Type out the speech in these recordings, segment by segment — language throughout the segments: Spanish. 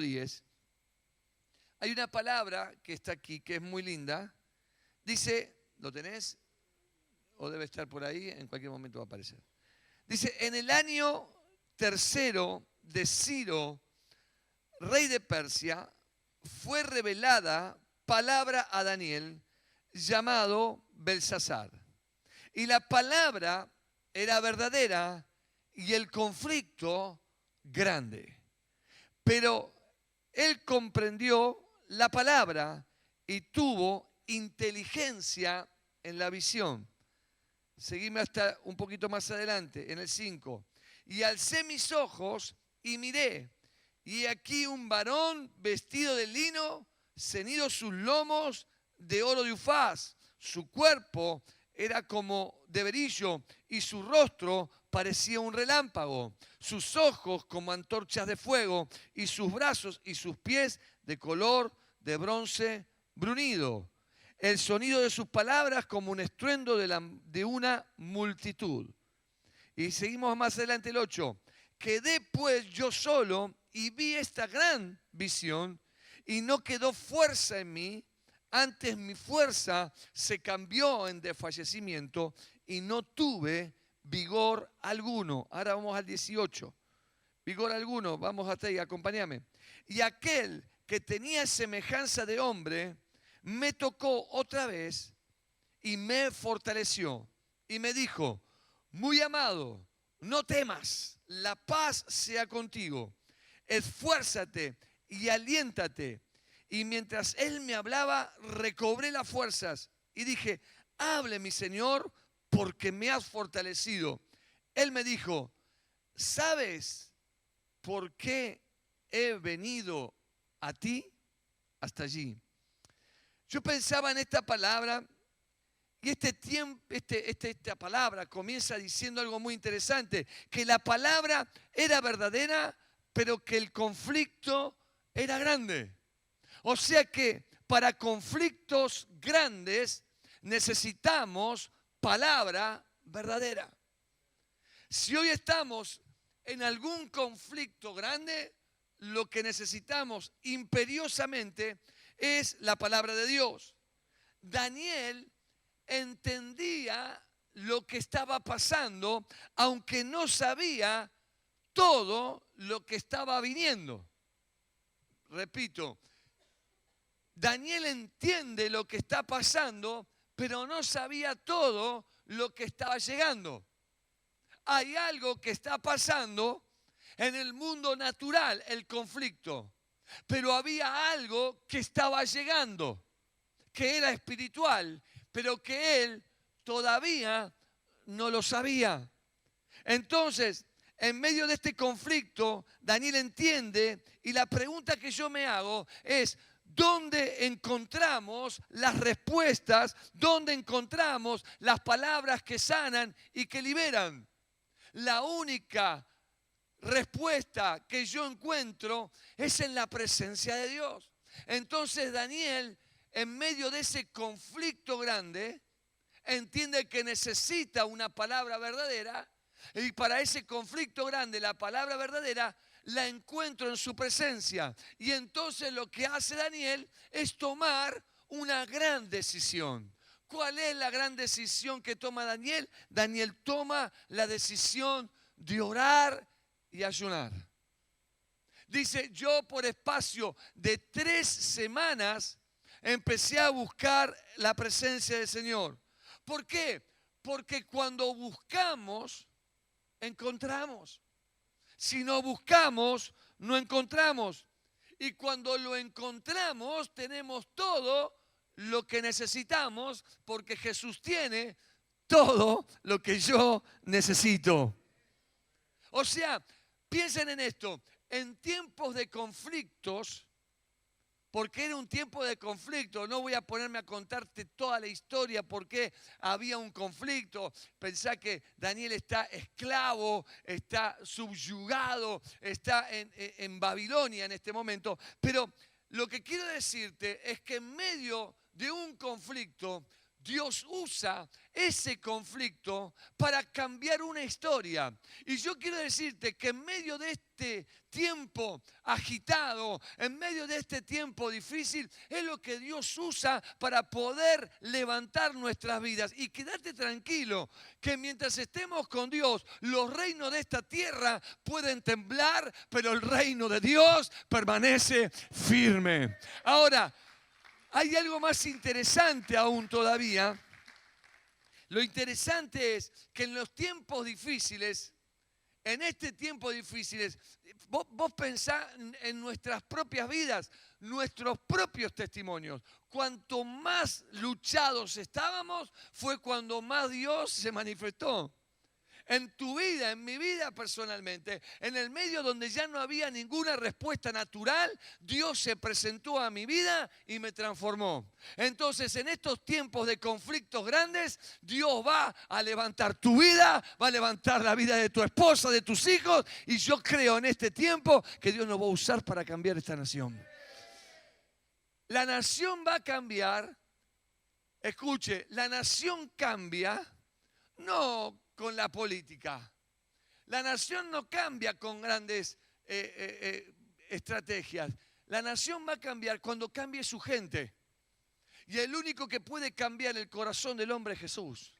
10, hay una palabra que está aquí, que es muy linda. Dice, ¿lo tenés? O debe estar por ahí, en cualquier momento va a aparecer. Dice, en el año tercero de Ciro, rey de Persia, fue revelada palabra a Daniel llamado Belsasar. Y la palabra era verdadera y el conflicto grande. Pero él comprendió la palabra y tuvo inteligencia en la visión. Seguime hasta un poquito más adelante, en el 5. Y alcé mis ojos y miré, y aquí un varón vestido de lino, ceñidos sus lomos de oro de Ufaz. Su cuerpo era como de berillo y su rostro parecía un relámpago. Sus ojos como antorchas de fuego y sus brazos y sus pies de color de bronce brunido. El sonido de sus palabras como un estruendo de una multitud. Y seguimos más adelante el 8. Quedé pues yo solo y vi esta gran visión y no quedó fuerza en mí. Antes mi fuerza se cambió en desfallecimiento y no tuve vigor alguno. Ahora vamos al 18. Vigor alguno, vamos hasta ahí, acompáñame. Y aquel que tenía semejanza de hombre me tocó otra vez y me fortaleció. Y me dijo, muy amado, no temas, la paz sea contigo. Esfuérzate y aliéntate. Y mientras él me hablaba, recobré las fuerzas y dije, hable mi Señor, porque me has fortalecido. Él me dijo, ¿sabes por qué he venido a ti? Hasta allí. Yo pensaba en esta palabra y esta palabra comienza diciendo algo muy interesante, que la palabra era verdadera, pero que el conflicto era grande. O sea que para conflictos grandes necesitamos palabra verdadera. Si hoy estamos en algún conflicto grande, lo que necesitamos imperiosamente es la palabra de Dios. Daniel entendía lo que estaba pasando, aunque no sabía todo lo que estaba viniendo. Repito, Daniel entiende lo que está pasando, pero no sabía todo lo que estaba llegando. Hay algo que está pasando en el mundo natural, el conflicto, pero había algo que estaba llegando, que era espiritual, pero que él todavía no lo sabía. Entonces, en medio de este conflicto, Daniel entiende, y la pregunta que yo me hago es, ¿dónde encontramos las respuestas? ¿Dónde encontramos las palabras que sanan y que liberan? La única respuesta que yo encuentro es en la presencia de Dios. Entonces Daniel, en medio de ese conflicto grande, entiende que necesita una palabra verdadera, y para ese conflicto grande la palabra verdadera la encuentro en su presencia. Y entonces lo que hace Daniel es tomar una gran decisión. ¿Cuál es la gran decisión que toma Daniel? Daniel toma la decisión de orar y ayunar. Dice, yo por espacio de 3 semanas empecé a buscar la presencia del Señor. ¿Por qué? Porque cuando buscamos, encontramos. Si no buscamos, no encontramos. Y cuando lo encontramos, tenemos todo lo que necesitamos, porque Jesús tiene todo lo que yo necesito. O sea, piensen en esto, en tiempos de conflictos, porque era un tiempo de conflicto, no voy a ponerme a contarte toda la historia porque había un conflicto. Pensá que Daniel está esclavo, está subyugado, está en Babilonia en este momento. Pero lo que quiero decirte es que en medio de un conflicto, Dios usa ese conflicto para cambiar una historia. Y yo quiero decirte que en medio de este tiempo agitado, en medio de este tiempo difícil, es lo que Dios usa para poder levantar nuestras vidas. Y quédate tranquilo, que mientras estemos con Dios, los reinos de esta tierra pueden temblar, pero el reino de Dios permanece firme. Ahora, hay algo más interesante aún todavía. Lo interesante es que en los tiempos difíciles, en este tiempo difícil, vos pensá en nuestras propias vidas, nuestros propios testimonios. Cuanto más luchados estábamos, fue cuando más Dios se manifestó. En tu vida, en mi vida personalmente, en el medio donde ya no había ninguna respuesta natural, Dios se presentó a mi vida y me transformó. Entonces, en estos tiempos de conflictos grandes, Dios va a levantar tu vida, va a levantar la vida de tu esposa, de tus hijos, y yo creo en este tiempo que Dios nos va a usar para cambiar esta nación. La nación va a cambiar. Escuche, la nación cambia, no con la política. La nación no cambia con grandes estrategias. La nación va a cambiar cuando cambie su gente. Y el único que puede cambiar el corazón del hombre es Jesús.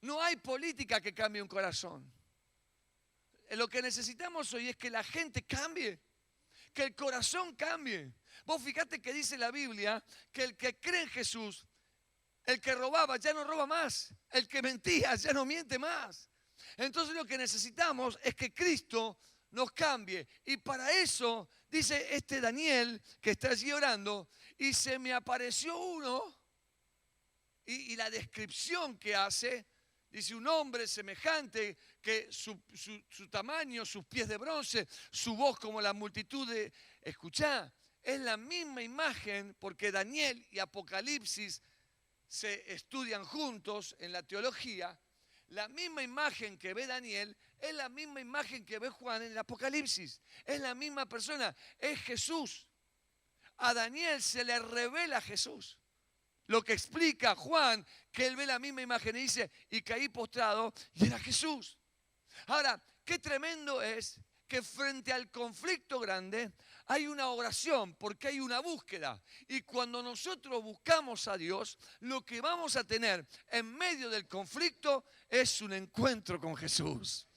No hay política que cambie un corazón. Lo que necesitamos hoy es que la gente cambie, que el corazón cambie. Vos fíjate que dice la Biblia que el que cree en Jesús, el que robaba ya no roba más. El que mentía ya no miente más. Entonces lo que necesitamos es que Cristo nos cambie. Y para eso, dice este Daniel que está allí orando, y se me apareció uno, y la descripción que hace, dice un hombre semejante que su tamaño, sus pies de bronce, su voz como la multitud de... Escuchá, es la misma imagen porque Daniel y Apocalipsis se estudian juntos en la teología. La misma imagen que ve Daniel es la misma imagen que ve Juan en el Apocalipsis. Es la misma persona, es Jesús. A Daniel se le revela Jesús. Lo que explica Juan, que él ve la misma imagen y dice, y caí postrado, y era Jesús. Ahora, qué tremendo es que frente al conflicto grande hay una oración, porque hay una búsqueda. Y cuando nosotros buscamos a Dios, lo que vamos a tener en medio del conflicto es un encuentro con Jesús.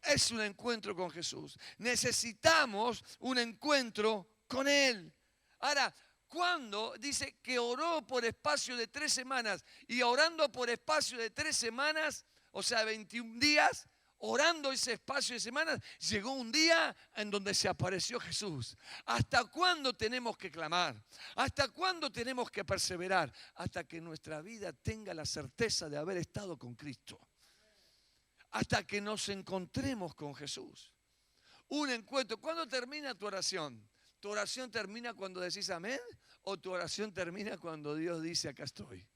Es un encuentro con Jesús. Necesitamos un encuentro con Él. Ahora, cuando dice que oró por espacio de 3 semanas, y orando por espacio de 3 semanas, o sea, 21 días, orando ese espacio de semanas, llegó un día en donde se apareció Jesús. ¿Hasta cuándo tenemos que clamar? ¿Hasta cuándo tenemos que perseverar? Hasta que nuestra vida tenga la certeza de haber estado con Cristo. Hasta que nos encontremos con Jesús. Un encuentro. ¿Cuándo termina tu oración? ¿Tu oración termina cuando decís amén? ¿O tu oración termina cuando Dios dice acá estoy?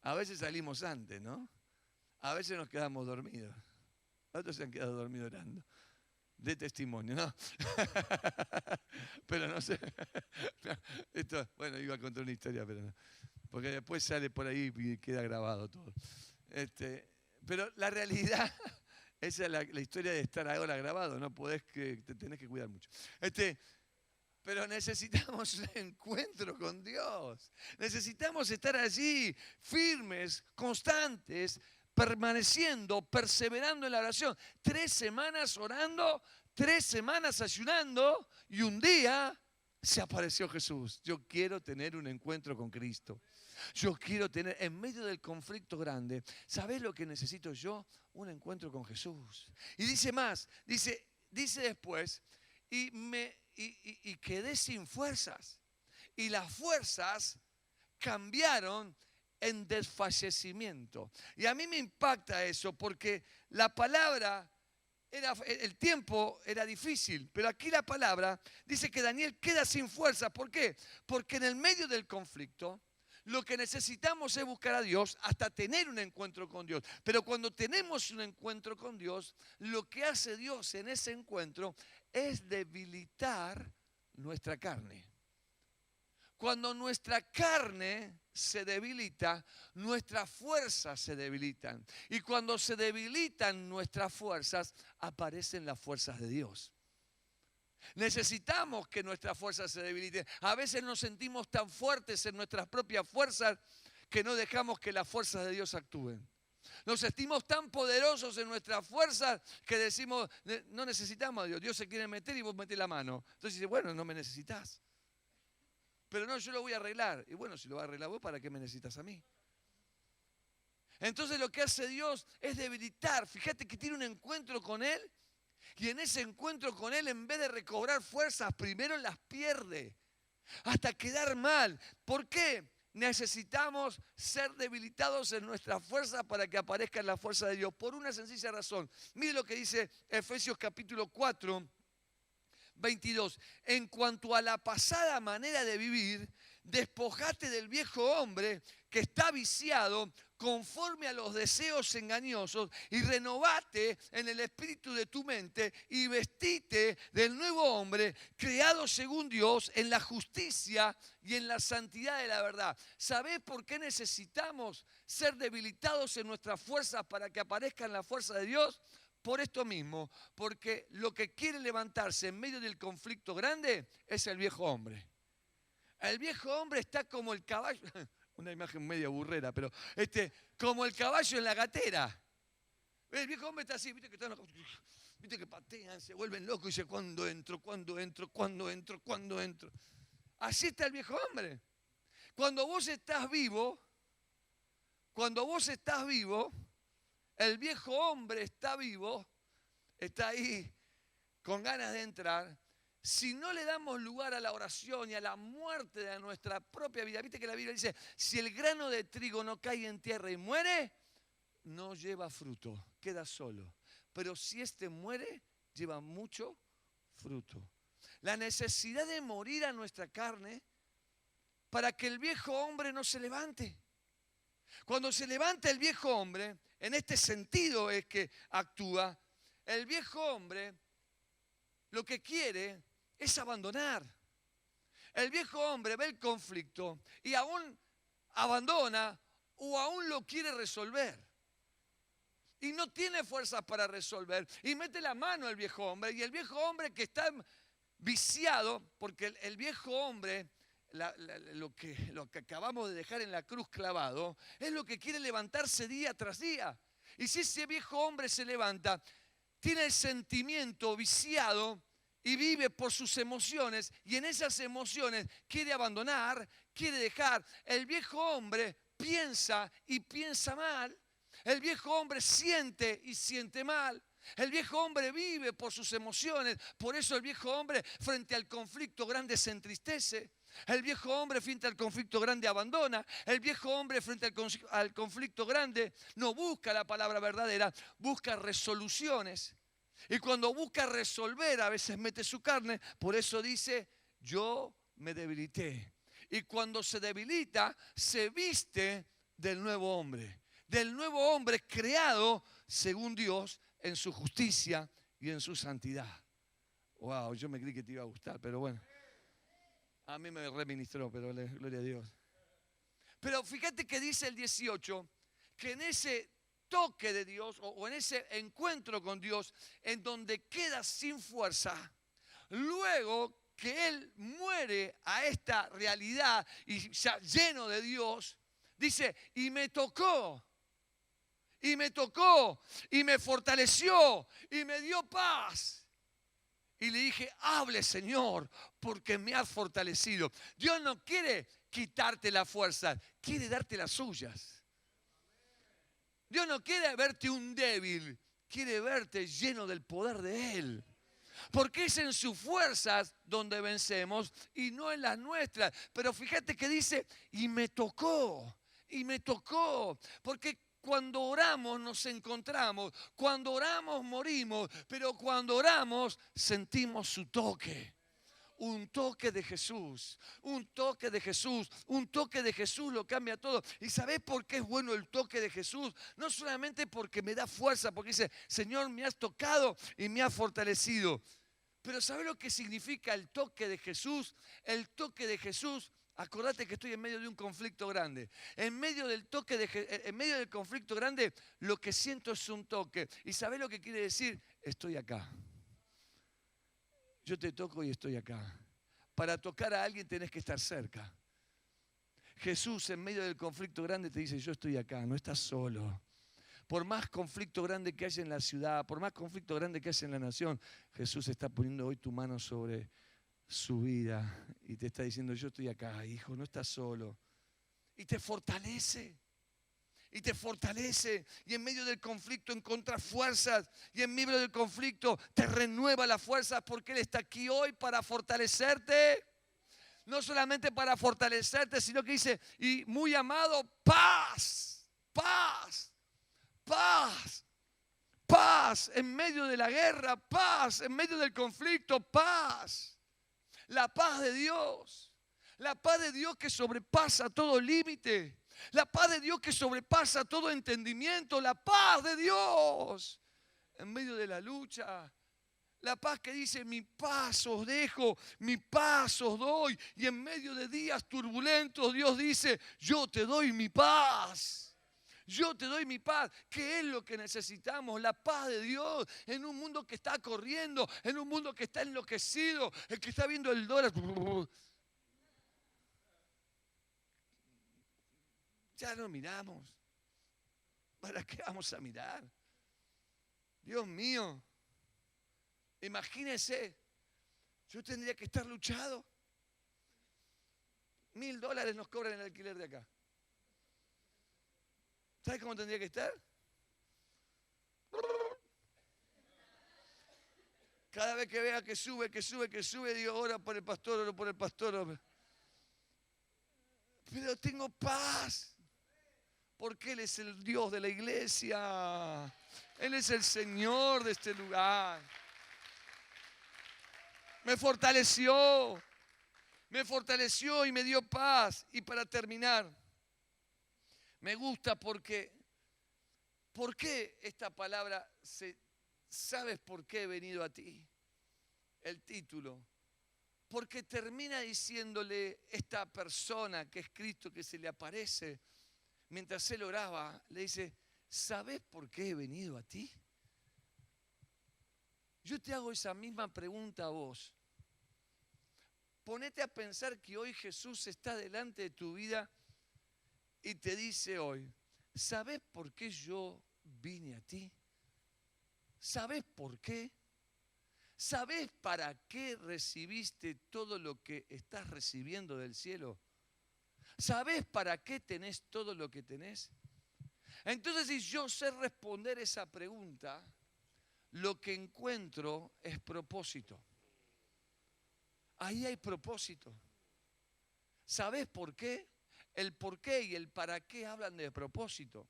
A veces salimos antes, ¿no? A veces nos quedamos dormidos. Otros se han quedado dormidos orando. De testimonio, ¿no? Pero no sé. Esto, bueno, iba a contar una historia, pero no. Porque después sale por ahí y queda grabado todo. Pero la realidad, esa es la historia de estar ahora grabado. No podés, que te tenés que cuidar mucho. Pero necesitamos un encuentro con Dios. Necesitamos estar allí, firmes, constantes, permaneciendo, perseverando en la oración. 3 semanas orando, 3 semanas ayunando, y un día se apareció Jesús. Yo quiero tener un encuentro con Cristo. Yo quiero tener, en medio del conflicto grande, ¿sabés lo que necesito yo? Un encuentro con Jesús. Y dice más, dice después, y quedé sin fuerzas. Y las fuerzas cambiaron en desfallecimiento. Y a mí me impacta eso porque la palabra, el tiempo era difícil, pero aquí la palabra dice que Daniel queda sin fuerza. ¿Por qué? Porque en el medio del conflicto lo que necesitamos es buscar a Dios hasta tener un encuentro con Dios. Pero cuando tenemos un encuentro con Dios, lo que hace Dios en ese encuentro es debilitar nuestra carne. Cuando nuestra carne se debilita, nuestras fuerzas se debilitan. Y cuando se debilitan nuestras fuerzas, aparecen las fuerzas de Dios. Necesitamos que nuestras fuerzas se debiliten. A veces nos sentimos tan fuertes en nuestras propias fuerzas que no dejamos que las fuerzas de Dios actúen. Nos sentimos tan poderosos en nuestras fuerzas que decimos, no necesitamos a Dios. Dios se quiere meter y vos metés la mano. Entonces dice, bueno, no me necesitas. Pero no, yo lo voy a arreglar. Y bueno, si lo va a arreglar vos, ¿para qué me necesitas a mí? Entonces lo que hace Dios es debilitar. Fíjate que tiene un encuentro con Él y en ese encuentro con Él, en vez de recobrar fuerzas, primero las pierde hasta quedar mal. ¿Por qué? Necesitamos ser debilitados en nuestras fuerzas para que aparezcan las fuerzas de Dios. Por una sencilla razón. Mire lo que dice Efesios capítulo 4, 22. En cuanto a la pasada manera de vivir, despojate del viejo hombre que está viciado conforme a los deseos engañosos y renovate en el espíritu de tu mente y vestite del nuevo hombre creado según Dios en la justicia y en la santidad de la verdad. ¿Sabés por qué necesitamos ser debilitados en nuestras fuerzas para que aparezcan las fuerzas de Dios? Por esto mismo, porque lo que quiere levantarse en medio del conflicto grande es el viejo hombre. El viejo hombre está como el caballo, una imagen media burrera, pero como el caballo en la gatera. El viejo hombre está así, viste que patean, se vuelven locos y dice, ¿cuándo entro? ¿Cuándo entro? ¿Cuándo entro? ¿Cuándo entro? Así está el viejo hombre. Cuando vos estás vivo, el viejo hombre está vivo, está ahí con ganas de entrar. Si no le damos lugar a la oración y a la muerte de nuestra propia vida, viste que la Biblia dice, si el grano de trigo no cae en tierra y muere, no lleva fruto, queda solo. Pero si muere, lleva mucho fruto. La necesidad de morir a nuestra carne para que el viejo hombre no se levante. Cuando se levanta el viejo hombre, en este sentido es que actúa, el viejo hombre lo que quiere es abandonar. El viejo hombre ve el conflicto y aún abandona o aún lo quiere resolver. Y no tiene fuerzas para resolver. Y mete la mano el viejo hombre. Y el viejo hombre que está viciado, porque el viejo hombre, lo que acabamos de dejar en la cruz clavado, es lo que quiere levantarse día tras día. Y si ese viejo hombre se levanta, tiene el sentimiento viciado y vive por sus emociones, y en esas emociones quiere abandonar, quiere dejar. El viejo hombre piensa y piensa mal. El viejo hombre siente y siente mal. El viejo hombre vive por sus emociones. Por eso el viejo hombre frente al conflicto grande se entristece. El viejo hombre frente al conflicto grande abandona. El viejo hombre frente al conflicto grande no busca la palabra verdadera, busca resoluciones. Y cuando busca resolver, a veces mete su carne. Por eso dice, yo me debilité. Y cuando se debilita, se viste del nuevo hombre. Del nuevo hombre creado según Dios en su justicia y en su santidad. Wow, yo me creí que te iba a gustar, pero bueno. A mí me reministró, pero gloria a Dios. Pero fíjate que dice el 18, que en ese toque de Dios o en ese encuentro con Dios en donde queda sin fuerza, luego que él muere a esta realidad y ya lleno de Dios, dice, y me tocó, y me fortaleció, y me dio paz. Y le dije, hable Señor, porque me has fortalecido. Dios no quiere quitarte la fuerza, quiere darte las suyas. Dios no quiere verte un débil, quiere verte lleno del poder de Él. Porque es en sus fuerzas donde vencemos y no en las nuestras. Pero fíjate que dice, y me tocó. Porque cuando oramos nos encontramos, cuando oramos morimos, pero cuando oramos sentimos su toque. Un toque de Jesús, un toque de Jesús, un toque de Jesús lo cambia todo. ¿Y sabés por qué es bueno el toque de Jesús? No solamente porque me da fuerza, porque dice, Señor, me has tocado y me has fortalecido. Pero ¿sabés lo que significa el toque de Jesús? El toque de Jesús Acordate que estoy en medio de un conflicto grande. En medio del en medio del conflicto grande, lo que siento es un toque. ¿Y sabés lo que quiere decir? Estoy acá. Yo te toco y estoy acá. Para tocar a alguien tenés que estar cerca. Jesús en medio del conflicto grande te dice, yo estoy acá, no estás solo. Por más conflicto grande que haya en la ciudad, por más conflicto grande que haya en la nación, Jesús está poniendo hoy tu mano sobre su vida y te está diciendo, yo estoy acá, hijo, no estás solo. Y te fortalece. Y te fortalece. Y en medio del conflicto encuentras fuerzas. Y en medio del conflicto te renueva las fuerzas porque Él está aquí hoy para fortalecerte. No solamente para fortalecerte, sino que dice, y muy amado, paz, paz, paz. Paz en medio de la guerra, paz en medio del conflicto, paz. La paz de Dios. La paz de Dios que sobrepasa todo límite. La paz de Dios que sobrepasa todo entendimiento. La paz de Dios en medio de la lucha. La paz que dice, mi paz os dejo, mi paz os doy. Y en medio de días turbulentos Dios dice, yo te doy mi paz. Yo te doy mi paz. ¿Qué es lo que necesitamos? La paz de Dios en un mundo que está corriendo, en un mundo que está enloquecido, el que está viendo el dólar. Ya no miramos. ¿Para qué vamos a mirar? Dios mío, imagínense, yo tendría que estar luchado. $1,000 nos cobran el alquiler de acá. ¿Sabes cómo tendría que estar? Cada vez que vea que sube, digo, ora por el pastor, oro por el pastor. Pero tengo paz, porque Él es el Dios de la iglesia. Él es el Señor de este lugar. Me fortaleció y me dio paz. Y para terminar, me gusta porque, ¿por qué esta palabra? ¿Sabes por qué he venido a ti? El título. Porque termina diciéndole esta persona que es Cristo, que se le aparece, mientras él oraba, le dice, ¿sabes por qué he venido a ti? Yo te hago esa misma pregunta a vos. Ponete a pensar que hoy Jesús está delante de tu vida y te dice hoy, ¿sabes por qué yo vine a ti? ¿Sabes por qué? ¿Sabes para qué recibiste todo lo que estás recibiendo del cielo? ¿Sabes para qué tenés todo lo que tenés? Entonces, si yo sé responder esa pregunta, lo que encuentro es propósito. Ahí hay propósito. ¿Sabes por qué? El por qué y el para qué hablan de propósito.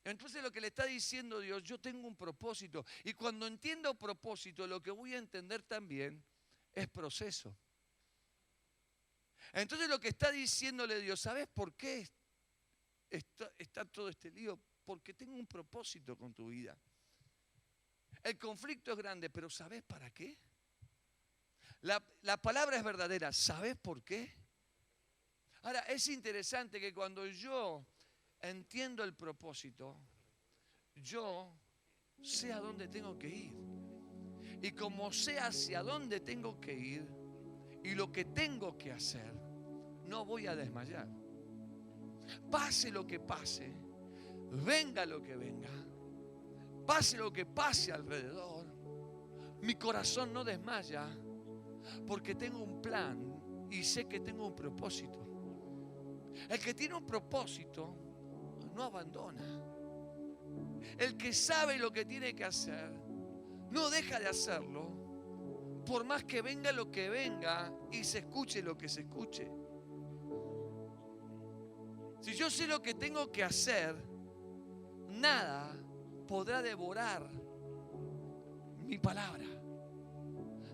Entonces lo que le está diciendo Dios, yo tengo un propósito. Y cuando entiendo propósito, lo que voy a entender también es proceso. Entonces lo que está diciéndole Dios, ¿sabes por qué está todo este lío? Porque tengo un propósito con tu vida. El conflicto es grande, pero ¿sabes para qué? La palabra es verdadera, ¿sabes por qué? Ahora, es interesante que cuando yo entiendo el propósito, yo sé a dónde tengo que ir. Y como sé hacia dónde tengo que ir y lo que tengo que hacer, no voy a desmayar. Pase lo que pase, venga lo que venga, pase lo que pase alrededor, mi corazón no desmaya porque tengo un plan y sé que tengo un propósito. El que tiene un propósito no abandona. El que sabe lo que tiene que hacer no deja de hacerlo, por más que venga lo que venga y se escuche lo que se escuche. Si yo sé lo que tengo que hacer, nada podrá devorar mi palabra.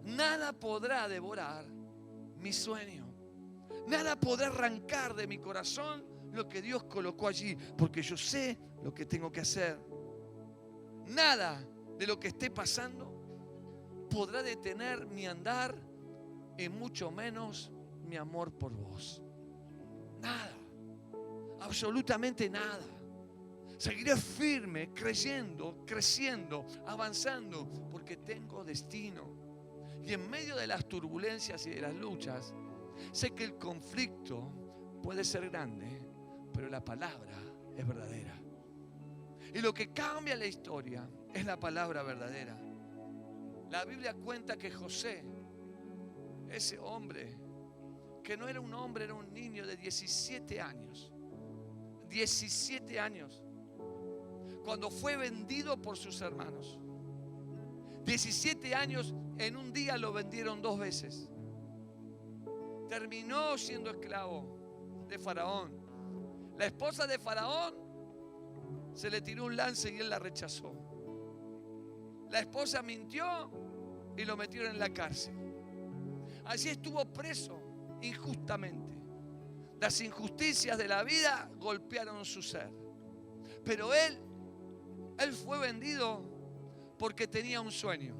Nada podrá devorar mi sueño. Nada podrá arrancar de mi corazón lo que Dios colocó allí, porque yo sé lo que tengo que hacer. Nada de lo que esté pasando podrá detener mi andar y mucho menos mi amor por vos. Nada, absolutamente nada. Seguiré firme, creyendo, creciendo, avanzando, porque tengo destino. Y en medio de las turbulencias y de las luchas, sé que el conflicto puede ser grande, pero la palabra es verdadera. Y lo que cambia la historia es la palabra verdadera. La Biblia cuenta que José, ese hombre, que no era un hombre, era un niño de 17 años. 17 años. Cuando fue vendido por sus hermanos. 17 años, en un día lo vendieron 2 veces. Terminó siendo esclavo de Faraón. La esposa de Faraón se le tiró un lance y él la rechazó. La esposa mintió y lo metieron en la cárcel. Allí estuvo preso injustamente. Las injusticias de la vida golpearon su ser. Pero él fue vendido porque tenía un sueño,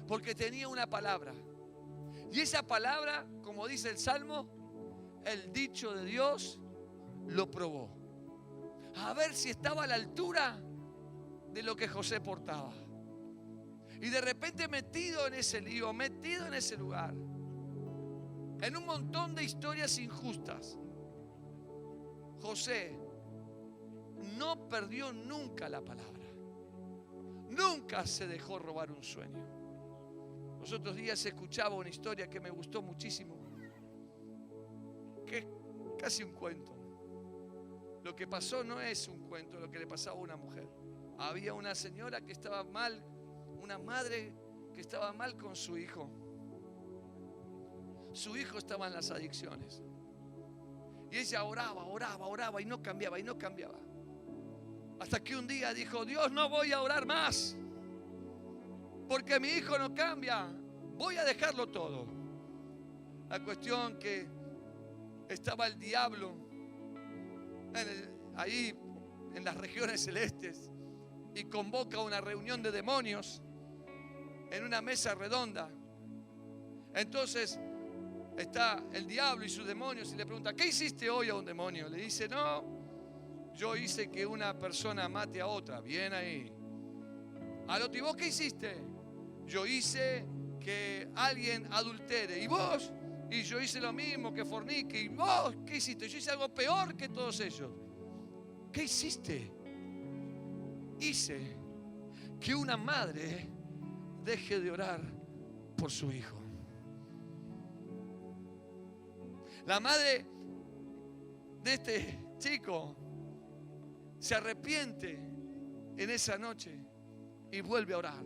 porque tenía una palabra. Y esa palabra, como dice el Salmo, el dicho de Dios lo probó. A ver si estaba a la altura de lo que José portaba. Y de repente metido en ese lío, metido en ese lugar, en un montón de historias injustas, José no perdió nunca la palabra. Nunca se dejó robar un sueño. Los otros días escuchaba una historia que me gustó muchísimo, que es casi un cuento. Lo que pasó no es un cuento, lo que le pasaba a una mujer. Había una señora que estaba mal, una madre que estaba mal con su hijo. Su hijo estaba en las adicciones. Y ella oraba y no cambiaba, Hasta que un día dijo: Dios, no voy a orar más, porque mi hijo no cambia, voy a dejarlo todo. La cuestión que estaba el diablo ahí en las regiones celestes y convoca una reunión de demonios en una mesa redonda. Entonces está el diablo y sus demonios y le pregunta: ¿qué hiciste hoy a un demonio? Le dice: no, yo hice que una persona mate a otra. Bien ahí. Al otro: ¿y vos qué hiciste? Yo hice que alguien adultere. ¿Y vos? Y yo hice lo mismo, que fornique. ¿Y vos qué hiciste? Yo hice algo peor que todos ellos. ¿Qué hiciste? Hice que una madre deje de orar por su hijo. La madre de este chico se arrepiente en esa noche y vuelve a orar.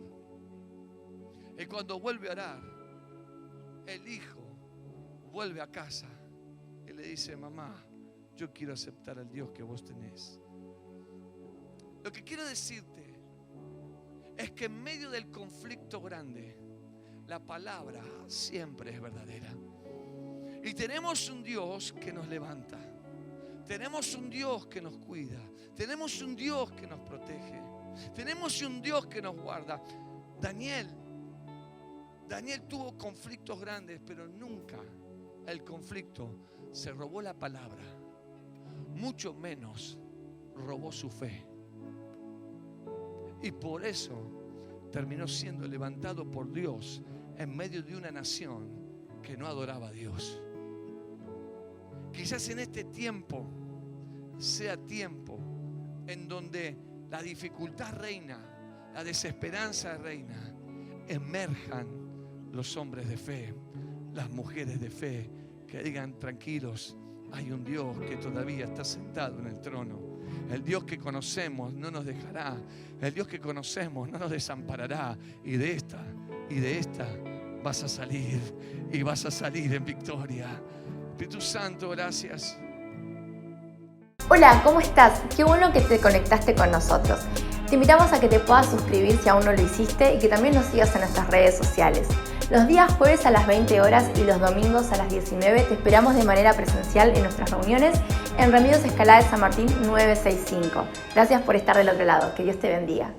Y cuando vuelve a orar, el hijo vuelve a casa y le dice: mamá, yo quiero aceptar al Dios que vos tenés. Lo que quiero decirte es que en medio del conflicto grande, la palabra siempre es verdadera. Y tenemos un Dios que nos levanta. Tenemos un Dios que nos cuida. Tenemos un Dios que nos protege. Tenemos un Dios que nos guarda. Daniel tuvo conflictos grandes, pero nunca el conflicto se robó la palabra. Mucho menos robó su fe. Y por eso terminó siendo levantado por Dios en medio de una nación que no adoraba a Dios. Quizás en este tiempo sea tiempo en donde la dificultad reina, la desesperanza reina, emerjan los hombres de fe, las mujeres de fe, que digan: tranquilos, hay un Dios que todavía está sentado en el trono. El Dios que conocemos no nos dejará. El Dios que conocemos no nos desamparará. Y de esta vas a salir. Y vas a salir en victoria. Espíritu Santo, gracias. Hola, ¿cómo estás? Qué bueno que te conectaste con nosotros. Te invitamos a que te puedas suscribir si aún no lo hiciste y que también nos sigas en nuestras redes sociales. Los días jueves a las 20 horas y los domingos a las 19 te esperamos de manera presencial en nuestras reuniones en Remedios Escalada de San Martín 965. Gracias por estar del otro lado. Que Dios te bendiga.